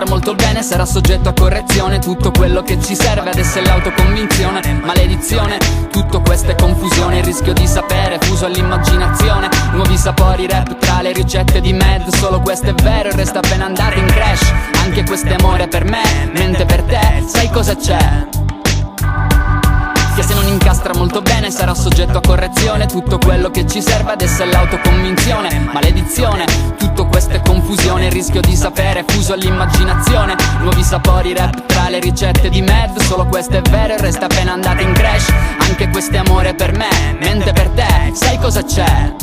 incastra molto bene sarà soggetto a correzione. Tutto quello che ci serve adesso è l'autoconvinzione. Maledizione, tutto questo è confusione. Il rischio di sapere fuso all'immaginazione. Nuovi sapori rap tra le ricette di Mad. Solo questo è vero, il resto appena andato in crash. Anche questo è amore per me, mente per te. Sai cosa c'è? Che se non incastra molto bene sarà soggetto a correzione. Tutto quello che ci serve adesso è l'autoconvinzione. Maledizione, tutto questo è confusione. Il rischio di sapere fuso all'immaginazione. Nuovi sapori rap tra le ricette di Mad. Solo questo è vero, il resto appena andato in crash. Anche questo è amore per me, mente per te. Sai cosa c'è?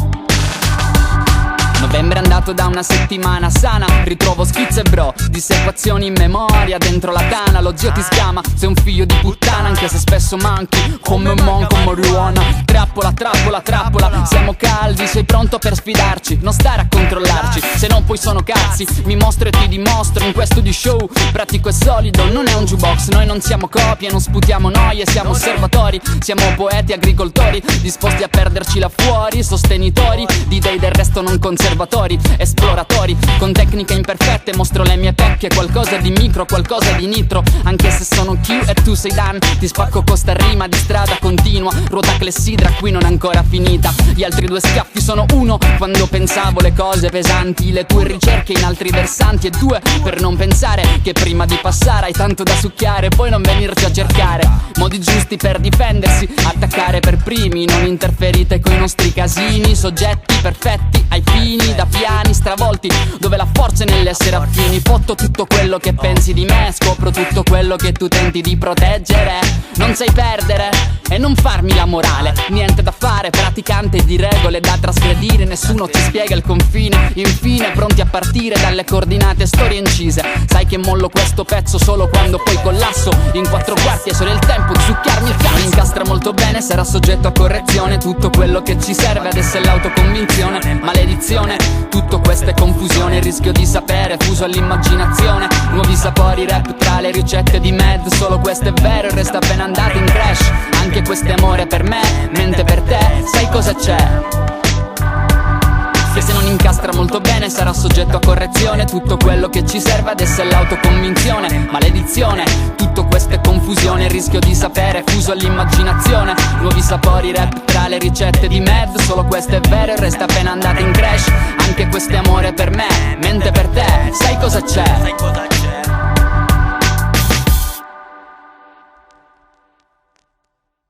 Novembre è andato da una settimana sana. Ritrovo schizze bro, dissequazioni in memoria dentro la tana. Lo zio ti schiama, sei un figlio di puttana. Anche se spesso manchi, come un monco marijuana. Trappola, trappola, trappola. Siamo caldi, sei pronto per sfidarci. Non stare a controllarci, se no poi sono cazzi. Mi mostro e ti dimostro in questo di show. Pratico e solido, non è un jukebox. Noi non siamo copie, non sputiamo noie. Siamo osservatori, siamo poeti agricoltori, disposti a perderci là fuori. Sostenitori di dei del resto non conservatori, esploratori, con tecniche imperfette mostro le mie pecche. Qualcosa di micro, qualcosa di nitro. Anche se sono Q e tu sei Dan, ti spacco con sta rima di strada continua. Ruota clessidra qui non è ancora finita. Gli altri due schiaffi sono uno quando pensavo le cose pesanti. Le tue ricerche in altri versanti. E due per non pensare che prima di passare hai tanto da succhiare. Poi non venirci a cercare modi giusti per difendersi. Attaccare per primi, non interferite coi nostri casini. Soggetti perfetti ai fini da piani stravolti, dove la forza è nell'essere affini. Fotto tutto quello che pensi di me, scopro tutto quello che tu tenti di proteggere. Non sai perdere e non farmi la morale. Niente da fare, praticante di regole da trasgredire. Nessuno ci spiega il confine. Infine pronti a partire dalle coordinate storie incise. Sai che mollo questo pezzo solo quando poi collasso in 4 quarti. È solo il tempo di succhiarmi il cazzo. Incastra molto bene, sarà soggetto a correzione. Tutto quello che ci serve adesso è l'autoconvinzione. Maledizione, tutto questo è confusione. Il rischio di sapere fuso all'immaginazione. Nuovi sapori rap tra le ricette di Mad. Solo questo è vero, il resto appena andato in crash. Anche questo è amore per me, mente per te. Sai cosa c'è? Che se non incastra molto bene sarà soggetto a correzione. Tutto quello che ci serve adesso è l'autoconvinzione. Maledizione, tutto questo è confusione. Il rischio di sapere fuso all'immaginazione. Nuovi sapori rap tra le ricette di Mad. Solo questo è vero, il resto appena andato in crash. Anche questo è amore per me, mente per te. Sai cosa c'è?